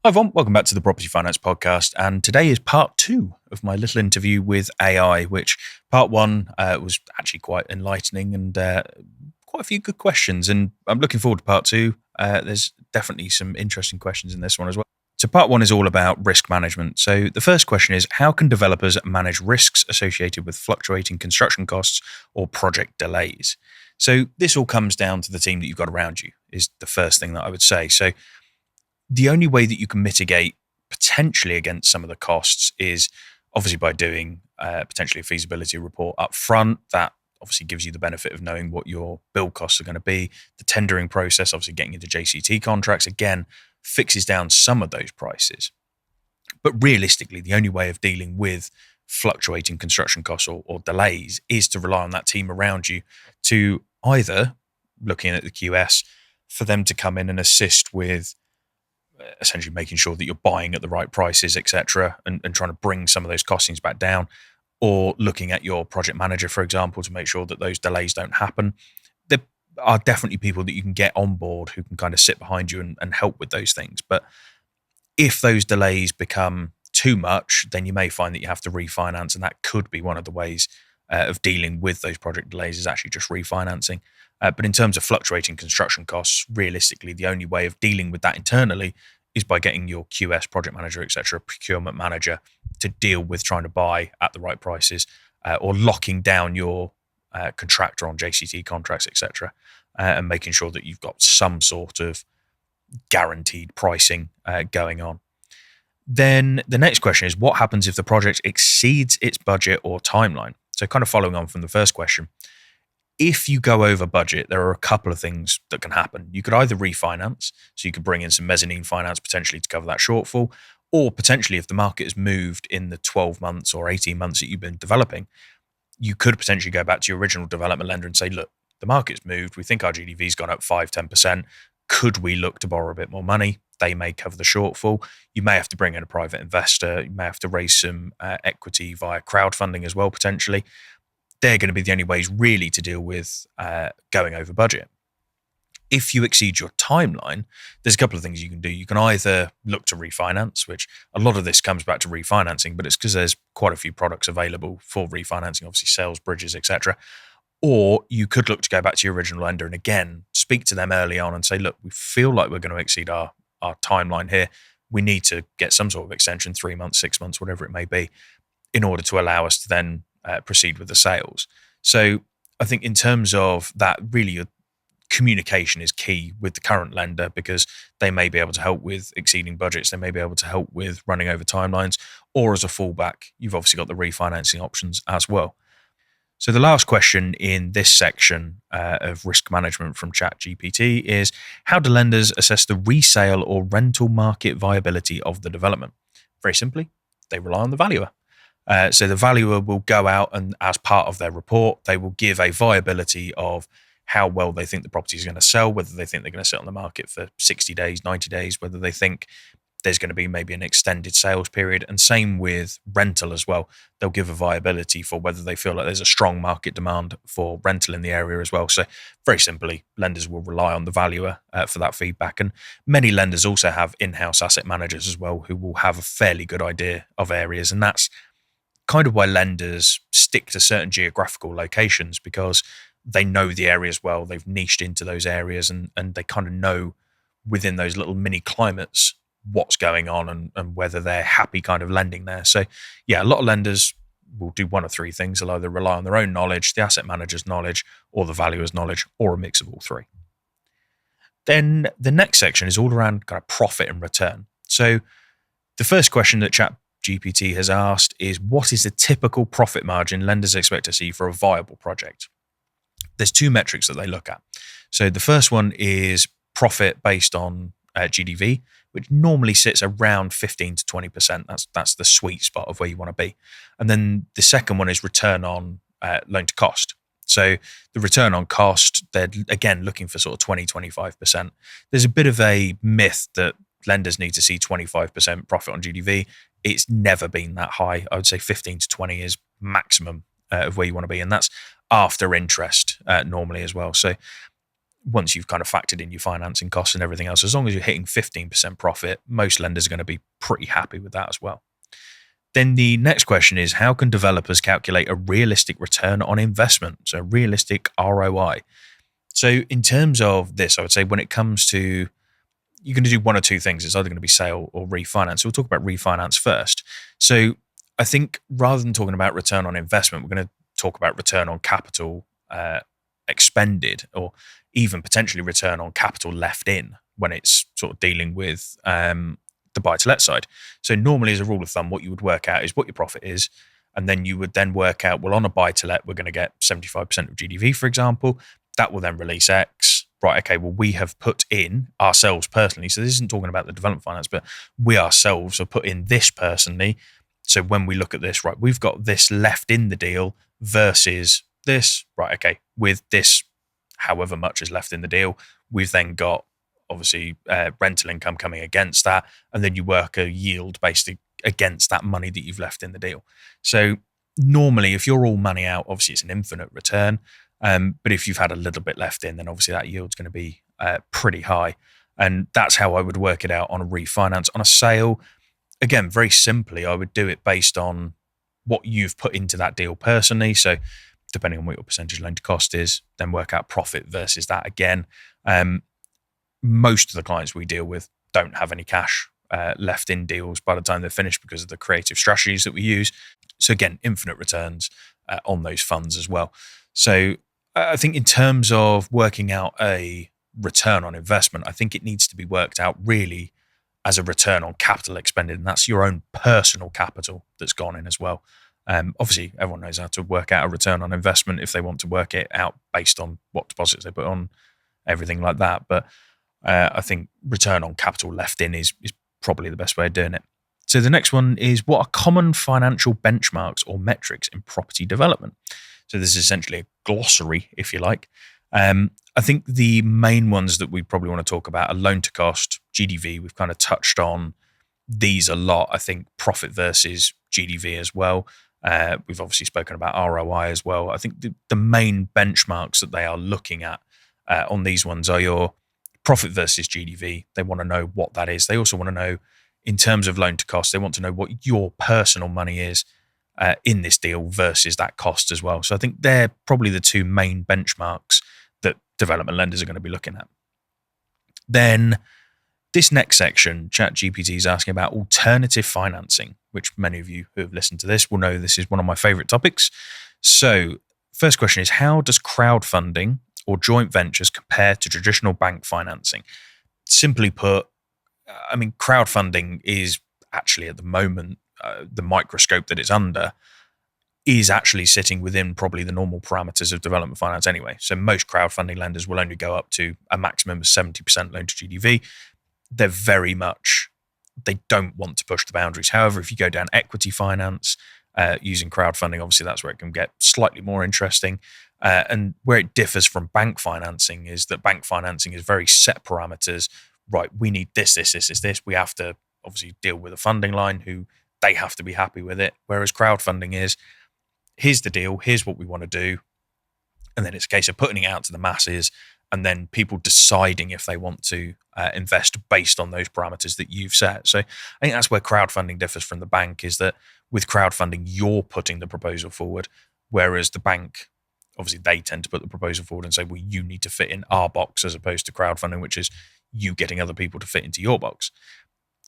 Hi, everyone. Welcome back to the Property Finance Podcast. And today is part two of my little interview with AI, which part one was actually quite enlightening and quite a few good questions. And I'm looking forward to part two. There's definitely some interesting questions in this one as well. So part one is all about risk management. So the first question is, how can developers manage risks associated with fluctuating construction costs or project delays? So this all comes down to the team that you've got around you, is the first thing that I would say. So the only way that you can mitigate potentially against some of the costs is obviously by doing potentially a feasibility report up front. That obviously gives you the benefit of knowing what your build costs are going to be. The tendering process, obviously getting into JCT contracts, again, fixes down some of those prices. But realistically, the only way of dealing with fluctuating construction costs or delays is to rely on that team around you to either, looking at the QS, for them to come in and assist with essentially making sure that you're buying at the right prices, etc., and trying to bring some of those costings back down, or looking at your project manager, for example, to make sure that those delays don't happen. There are definitely people that you can get on board who can kind of sit behind you and help with those things. But if those delays become too much, then you may find that you have to refinance, and that could be one of the ways of dealing with those project delays is actually just refinancing. But in terms of fluctuating construction costs, realistically, the only way of dealing with that internally is by getting your QS, project manager, etc., procurement manager to deal with trying to buy at the right prices, or locking down your contractor on JCT contracts, etc., and making sure that you've got some sort of guaranteed pricing going on. Then the next question is, what happens if the project exceeds its budget or timeline? So kind of following on from the first question, if you go over budget, there are a couple of things that can happen. You could either refinance, so you could bring in some mezzanine finance potentially to cover that shortfall, or potentially if the market has moved in the 12 months or 18 months that you've been developing, you could potentially go back to your original development lender and say, look, the market's moved. We think our GDV's gone up 5-10%. Could we look to borrow a bit more money? They may cover the shortfall. You may have to bring in a private investor. You may have to raise some equity via crowdfunding as well, potentially. They're going to be the only ways really to deal with going over budget. If you exceed your timeline, there's a couple of things you can do. You can either look to refinance, which a lot of this comes back to refinancing, but it's because there's quite a few products available for refinancing, obviously sales, bridges, etc. Or you could look to go back to your original lender and again, speak to them early on and say, look, we feel like we're going to exceed our timeline here. We need to get some sort of extension, 3 months, 6 months, whatever it may be, in order to allow us to then proceed with the sales. So I think in terms of that, really your communication is key with the current lender, because they may be able to help with exceeding budgets. They may be able to help with running over timelines, or as a fallback, you've obviously got the refinancing options as well. So the last question in this section of risk management from ChatGPT is, how do lenders assess the resale or rental market viability of the development? Very simply, they rely on the valuer. So the valuer will go out and, as part of their report, they will give a viability of how well they think the property is going to sell, whether they think they're going to sit on the market for 60 days, 90 days, whether they think there's going to be maybe an extended sales period. And same with rental as well. They'll give a viability for whether they feel like there's a strong market demand for rental in the area as well. So very simply, lenders will rely on the valuer for that feedback. And many lenders also have in-house asset managers as well, who will have a fairly good idea of areas. And that's kind of why lenders stick to certain geographical locations, because they know the areas well. They've niched into those areas and they kind of know within those little mini climates what's going on and whether they're happy kind of lending there. So yeah, a lot of lenders will do one of three things. They'll either rely on their own knowledge, the asset manager's knowledge, or the valuer's knowledge, or a mix of all three. Then the next section is all around kind of profit and return. So the first question that ChatGPT has asked is, what is the typical profit margin lenders expect to see for a viable project? There's two metrics that they look at. So the first one is profit based on GDV, which normally sits around 15 to 20%. That's the sweet spot of where you want to be. And then the second one is return on loan to cost. So the return on cost, they're again looking for sort of 20, 25%. There's a bit of a myth that lenders need to see 25% profit on GDV. It's never been that high. I would say 15 to 20 is maximum of where you want to be. And that's after interest normally as well. So once you've kind of factored in your financing costs and everything else, as long as you're hitting 15% profit, most lenders are going to be pretty happy with that as well. Then the next question is, how can developers calculate a realistic return on investment? So realistic ROI. So in terms of this, I would say when it comes to, you're going to do one or two things. It's either going to be sale or refinance. So we'll talk about refinance first. So I think rather than talking about return on investment, we're going to talk about return on capital expended, or even potentially return on capital left in when it's sort of dealing with the buy-to-let side. So normally, as a rule of thumb, what you would work out is what your profit is, and then you would then work out, well, on a buy-to-let, we're going to get 75% of GDV, for example. That will then release X. Right, okay, well, we have put in ourselves personally, so this isn't talking about the development finance, but we ourselves have put in this personally. So when we look at this, right, we've got this left in the deal versus this. Right, okay, with this, however much is left in the deal, we've then got obviously rental income coming against that, and then you work a yield based against that money that you've left in the deal. So normally, if you're all money out, obviously it's an infinite return. But if you've had a little bit left in, then obviously that yield's going to be pretty high. And that's how I would work it out on a refinance. On a sale, again, very simply, I would do it based on what you've put into that deal personally. So depending on what your percentage loan to cost is, then work out profit versus that again. Most of the clients we deal with don't have any cash left in deals by the time they're finished because of the creative strategies that we use. So again, infinite returns on those funds as well. So I think in terms of working out a return on investment, I think it needs to be worked out really as a return on capital expended, and that's your own personal capital that's gone in as well. Obviously, everyone knows how to work out a return on investment if they want to work it out based on what deposits they put on, everything like that. But I think return on capital left in is probably the best way of doing it. So the next one is, what are common financial benchmarks or metrics in property development? So this is essentially a glossary, if you like. I think the main ones that we probably want to talk about are loan to cost, GDV. We've kind of touched on these a lot. I think profit versus GDV as well. We've obviously spoken about ROI as well. I think the main benchmarks that they are looking at on these ones are your profit versus GDV. They want to know what that is. They also want to know, in terms of loan to cost, they want to know what your personal money is in this deal versus that cost as well. So I think they're probably the two main benchmarks that development lenders are going to be looking at. Then this next section, ChatGPT is asking about alternative financing, which many of you who have listened to this will know this is one of my favorite topics. So first question is, how does crowdfunding or joint ventures compare to traditional bank financing? Simply put, I mean, crowdfunding is actually at the moment, the microscope that it's under is actually sitting within probably the normal parameters of development finance anyway. So most crowdfunding lenders will only go up to a maximum of 70% loan to GDV. They're very much, they don't want to push the boundaries. However, if you go down equity finance using crowdfunding, obviously that's where it can get slightly more interesting. And where it differs from bank financing is that bank financing is very set parameters. Right, we need this. We have to obviously deal with a funding line who they have to be happy with it. Whereas crowdfunding is, here's the deal, here's what we want to do. And then it's a case of putting it out to the masses and then people deciding if they want to invest based on those parameters that you've set. So I think that's where crowdfunding differs from the bank, is that with crowdfunding, you're putting the proposal forward, whereas the bank, obviously they tend to put the proposal forward and say, well, you need to fit in our box, as opposed to crowdfunding, which is you getting other people to fit into your box.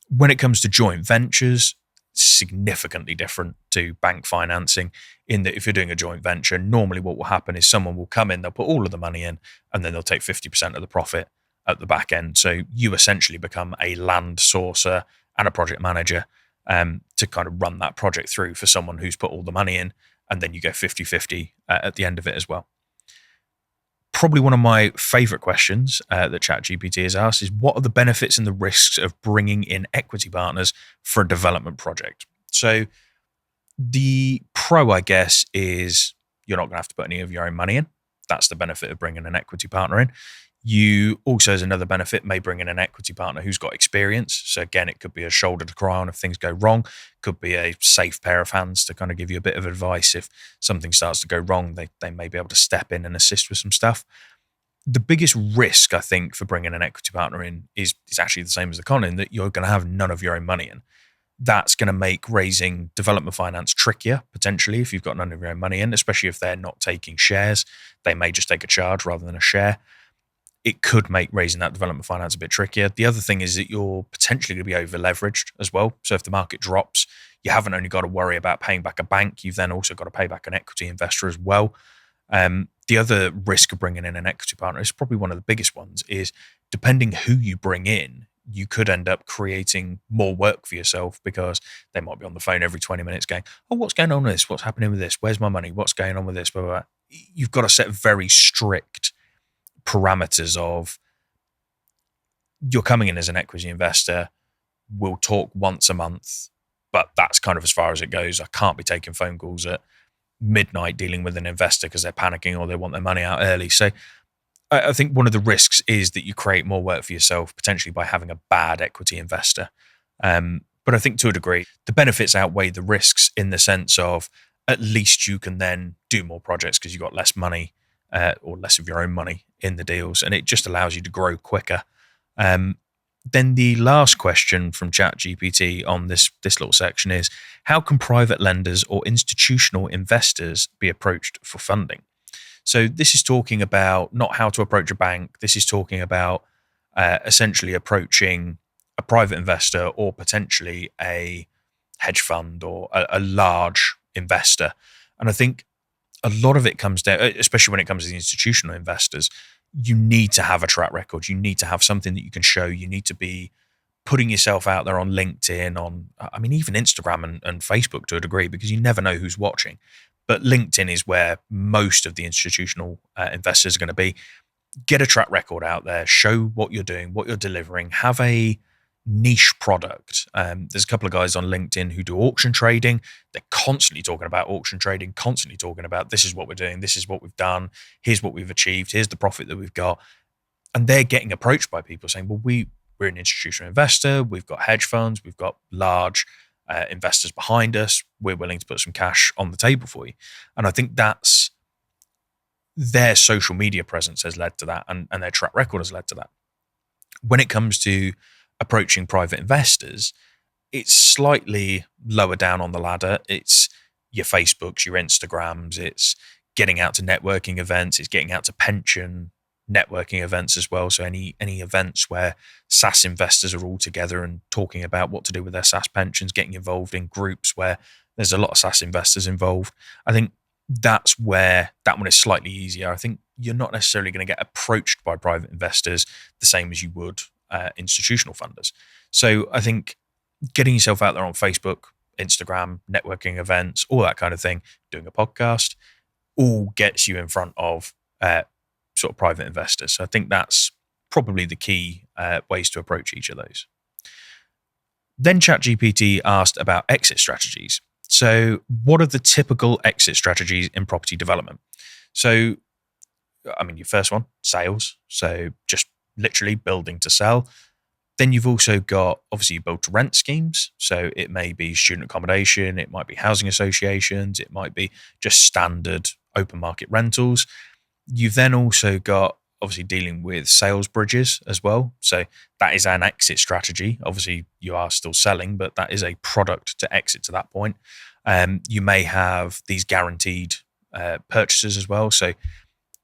When it comes to joint ventures, significantly different to bank financing, in that if you're doing a joint venture, normally what will happen is someone will come in, they'll put all of the money in, and then they'll take 50% of the profit at the back end. So you essentially become a land sourcer and a project manager to kind of run that project through for someone who's put all the money in, and then you go 50-50 at the end of it as well. Probably one of my favorite questions that ChatGPT has asked is, what are the benefits and the risks of bringing in equity partners for a development project? So the pro, I guess, is you're not going to have to put any of your own money in. That's the benefit of bringing an equity partner in. You also, as another benefit, may bring in an equity partner who's got experience. So again, it could be a shoulder to cry on if things go wrong. Could be a safe pair of hands to kind of give you a bit of advice if something starts to go wrong. They may be able to step in and assist with some stuff. The biggest risk, I think, for bringing an equity partner in is actually the same as the con, in that you're going to have none of your own money in. That's going to make raising development finance trickier, potentially, if you've got none of your own money in, especially if they're not taking shares. They may just take a charge rather than a share. It could make raising that development finance a bit trickier. The other thing is that you're potentially going to be over leveraged as well. So if the market drops, you haven't only got to worry about paying back a bank, you've then also got to pay back an equity investor as well. The other risk of bringing in an equity partner is probably one of the biggest ones, is depending who you bring in, you could end up creating more work for yourself, because they might be on the phone every 20 minutes going, oh, what's going on with this? What's happening with this? Where's my money? What's going on with this? Blah, blah, blah. You've got to set very strict parameters of, you're coming in as an equity investor, we'll talk once a month, but that's kind of as far as it goes. I can't be taking phone calls at midnight dealing with an investor because they're panicking or they want their money out early. So I think one of the risks is that you create more work for yourself, potentially by having a bad equity investor. But I think to a degree, the benefits outweigh the risks, in the sense of, at least you can then do more projects because you've got less money, or less of your own money in the deals, and it just allows you to grow quicker. Then the last question from ChatGPT on this little section is, how can private lenders or institutional investors be approached for funding? So this is talking about not how to approach a bank. This is talking about essentially approaching a private investor, or potentially a hedge fund, or a large investor. And I think a lot of it comes down, especially when it comes to the institutional investors, you need to have a track record. You need to have something that you can show. You need to be putting yourself out there on LinkedIn, even Instagram and Facebook to a degree, because you never know who's watching. But LinkedIn is where most of the institutional investors are going to be. Get a track record out there, show what you're doing, what you're delivering, have a niche product. There's a couple of guys on LinkedIn who do auction trading. They're constantly talking about auction trading, constantly talking about, this is what we're doing, this is what we've done, here's what we've achieved, here's the profit that we've got. And they're getting approached by people saying, well, we're an institutional investor, we've got hedge funds, we've got large investors behind us, we're willing to put some cash on the table for you. And I think that's their social media presence has led to that, and their track record has led to that. When it comes to approaching private investors, it's slightly lower down on the ladder. It's your Facebooks, your Instagrams, it's getting out to networking events, it's getting out to pension networking events as well. So any events where SaaS investors are all together and talking about what to do with their SaaS pensions, getting involved in groups where there's a lot of SaaS investors involved. I think that's where that one is slightly easier. I think you're not necessarily going to get approached by private investors the same as you would institutional funders. So I think getting yourself out there on Facebook, Instagram, networking events, all that kind of thing, doing a podcast, all gets you in front of sort of private investors. So I think that's probably the key ways to approach each of those. Then ChatGPT asked about exit strategies. So what are the typical exit strategies in property development? So, your first one, sales. So just literally building to sell. Then you've also got, obviously, build to rent schemes. So it may be student accommodation, it might be housing associations, it might be just standard open market rentals. You've then also got, obviously, dealing with sales bridges as well. So that is an exit strategy. Obviously, you are still selling, but that is a product to exit to that point. You may have these guaranteed purchases as well. So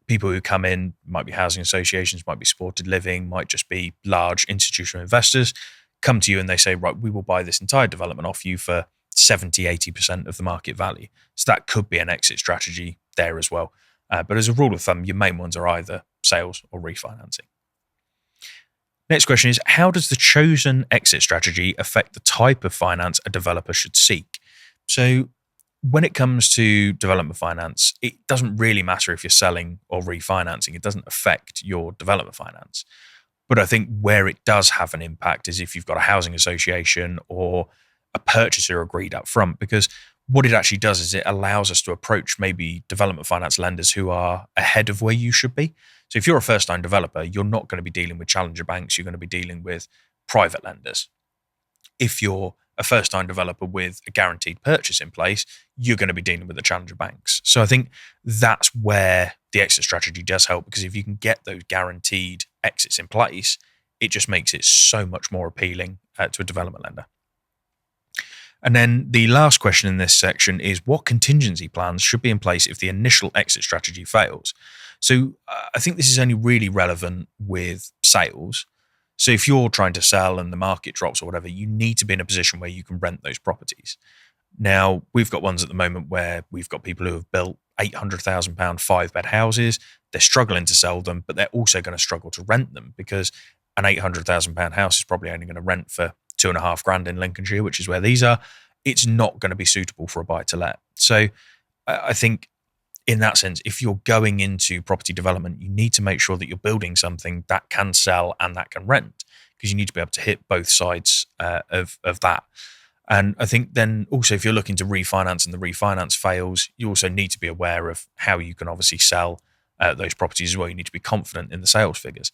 people who come in might be housing associations, might be supported living, might just be large institutional investors, come to you and they say, right, we will buy this entire development off you for 70, 80% of the market value. So that could be an exit strategy there as well. But as a rule of thumb, your main ones are either sales or refinancing. Next question is, how does the chosen exit strategy affect the type of finance a developer should seek? So when it comes to development finance, it doesn't really matter if you're selling or refinancing. It doesn't affect your development finance. But I think where it does have an impact is if you've got a housing association or a purchaser agreed up front, because what it actually does is it allows us to approach maybe development finance lenders who are ahead of where you should be. So if you're a first-time developer, you're not going to be dealing with challenger banks. You're going to be dealing with private lenders. If you're a first-time developer with a guaranteed purchase in place, you're going to be dealing with the challenger banks. So I think that's where the exit strategy does help, because if you can get those guaranteed exits in place, it just makes it so much more appealing to a development lender. And then the last question in this section is, what contingency plans should be in place if the initial exit strategy fails? So I think this is only really relevant with sales. So if you're trying to sell and the market drops or whatever, you need to be in a position where you can rent those properties. Now, we've got ones at the moment where we've got people who have built £800,000 5-bed houses. They're struggling to sell them, but they're also going to struggle to rent them, because an £800,000 house is probably only going to rent for £2,500 in Lincolnshire, which is where these are. It's not going to be suitable for a buy to let. So I think in that sense, if you're going into property development, you need to make sure that you're building something that can sell and that can rent, because you need to be able to hit both sides of that. And I think then also, if you're looking to refinance and the refinance fails, you also need to be aware of how you can obviously sell those properties as well. You need to be confident in the sales figures.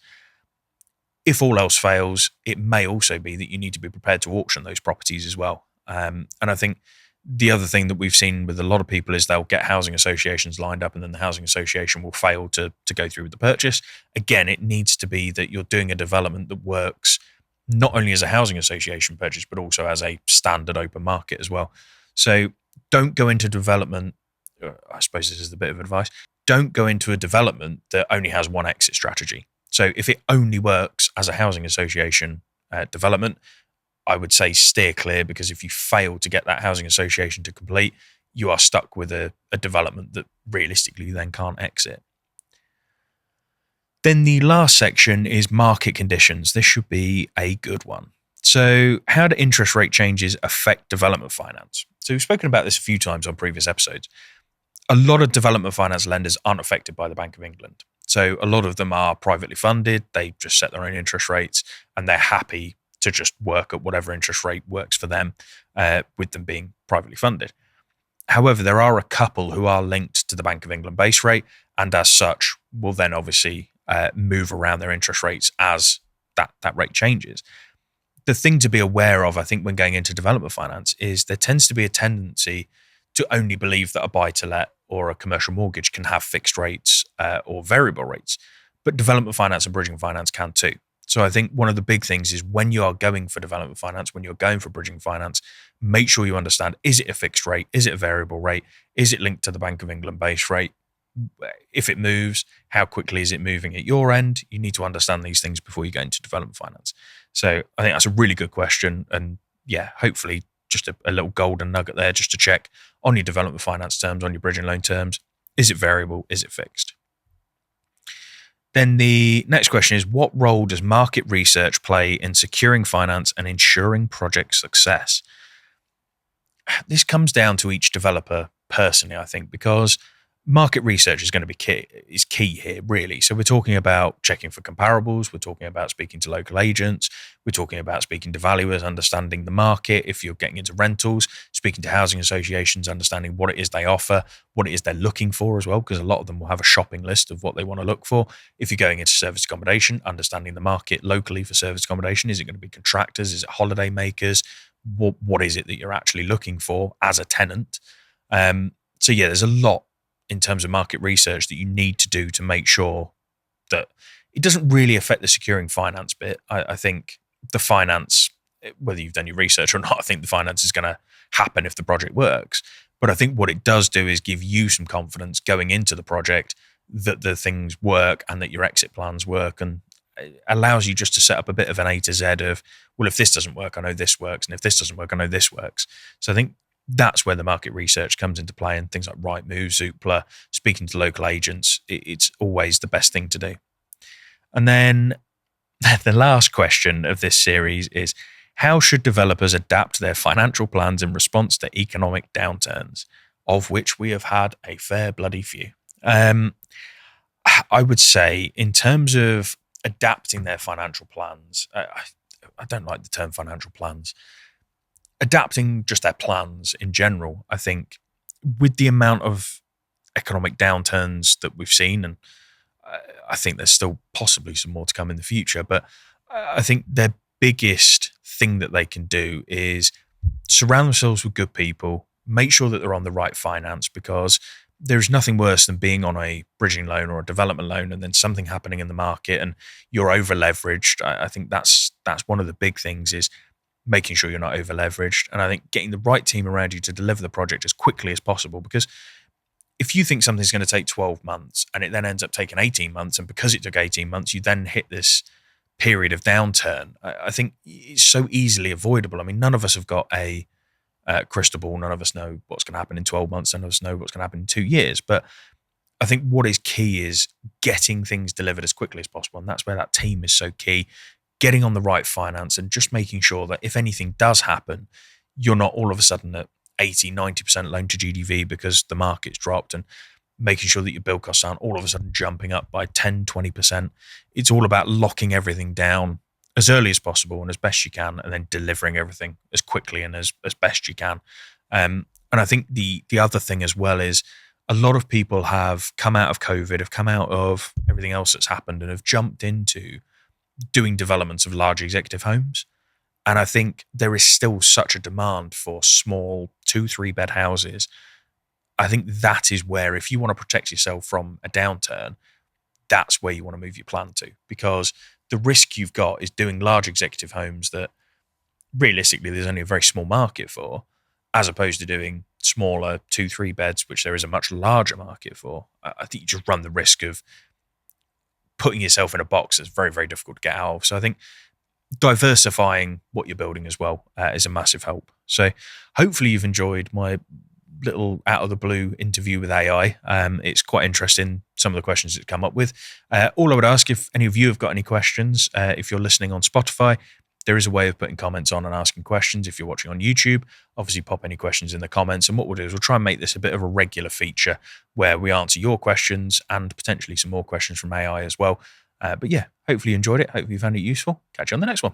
If all else fails, it may also be that you need to be prepared to auction those properties as well. And I think the other thing that we've seen with a lot of people is they'll get housing associations lined up, and then the housing association will fail to go through with the purchase. Again, it needs to be that you're doing a development that works not only as a housing association purchase, but also as a standard open market as well. So don't go into development. I suppose this is the bit of advice. Don't go into a development that only has one exit strategy. So if it only works as a housing association development, I would say steer clear, because if you fail to get that housing association to complete, you are stuck with a development that realistically you then can't exit. Then the last section is market conditions. This should be a good one. So how do interest rate changes affect development finance? So we've spoken about this a few times on previous episodes. A lot of development finance lenders aren't affected by the Bank of England. So a lot of them are privately funded. They just set their own interest rates, and they're happy to just work at whatever interest rate works for them, with them being privately funded. However, there are a couple who are linked to the Bank of England base rate, and as such will then obviously move around their interest rates as that rate changes. The thing to be aware of, I think, when going into development finance is there tends to be a tendency to only believe that a buy-to-let or a commercial mortgage can have fixed rates or variable rates, but development finance and bridging finance can too. So I think one of the big things is, when you are going for development finance, when you're going for bridging finance, make sure you understand, is it a fixed rate? Is it a variable rate? Is it linked to the Bank of England base rate? If it moves, how quickly is it moving at your end? You need to understand these things before you go into development finance. So I think that's a really good question. And yeah, hopefully just a little golden nugget there, just to check on your development finance terms, on your bridging loan terms. Is it variable? Is it fixed? Then the next question is, what role does market research play in securing finance and ensuring project success? This comes down to each developer personally, I think, because market research is going to be key here, really. So we're talking about checking for comparables. We're talking about speaking to local agents. We're talking about speaking to valuers, understanding the market. If you're getting into rentals, speaking to housing associations, understanding what it is they offer, what it is they're looking for as well, because a lot of them will have a shopping list of what they want to look for. If you're going into service accommodation, understanding the market locally for service accommodation. Is it going to be contractors? Is it holiday makers? What is it that you're actually looking for as a tenant? So yeah, there's a lot in terms of market research that you need to do to make sure that it doesn't really affect the securing finance bit. I think the finance, whether you've done your research or not, I think the finance is going to happen if the project works. But I think what it does do is give you some confidence going into the project that the things work and that your exit plans work, and it allows you just to set up a bit of an A to Z of, well, if this doesn't work, I know this works. And if this doesn't work, I know this works. So I think that's where the market research comes into play, and things like Rightmove, Zoopla, speaking to local agents, it's always the best thing to do. And then the last question of this series is, how should developers adapt their financial plans in response to economic downturns, of which we have had a fair bloody few? I would say, in terms of adapting their financial plans, I don't like the term financial plans. Adapting just their plans in general, I think, with the amount of economic downturns that we've seen, and I think there's still possibly some more to come in the future, but I think their biggest thing that they can do is surround themselves with good people, make sure that they're on the right finance, because there's nothing worse than being on a bridging loan or a development loan and then something happening in the market and you're over leveraged. I think that's one of the big things, is making sure you're not over leveraged. And I think getting the right team around you to deliver the project as quickly as possible, because if you think something's going to take 12 months and it then ends up taking 18 months, and because it took 18 months, you then hit this period of downturn, I think it's so easily avoidable. I mean, none of us have got a crystal ball. None of us know what's going to happen in 12 months. None of us know what's going to happen in 2 years. But I think what is key is getting things delivered as quickly as possible. And that's where that team is so key. Getting on the right finance and just making sure that if anything does happen, you're not all of a sudden at 80, 90% loan to GDV because the market's dropped, and making sure that your build costs aren't all of a sudden jumping up by 10, 20%. It's all about locking everything down as early as possible and as best you can, and then delivering everything as quickly and as best you can. And I think the other thing as well is a lot of people have come out of COVID, have come out of everything else that's happened, and have jumped into doing developments of large executive homes. And I think there is still such a demand for small 2-3 bed houses. I think that is where, if you want to protect yourself from a downturn, that's where you want to move your plan to, because the risk you've got is doing large executive homes that realistically there's only a very small market for, as opposed to doing smaller 2-3 beds, which there is a much larger market for. I think you just run the risk of putting yourself in a box that's very, very difficult to get out of. So I think diversifying what you're building as well is a massive help. So hopefully you've enjoyed my little out of the blue interview with AI. It's quite interesting, some of the questions it's come up with. All I would ask, if any of you have got any questions, if you're listening on Spotify, there is a way of putting comments on and asking questions. If you're watching on YouTube, obviously pop any questions in the comments. And what we'll do is we'll try and make this a bit of a regular feature where we answer your questions and potentially some more questions from AI as well. But yeah, hopefully you enjoyed it. Hopefully you found it useful. Catch you on the next one.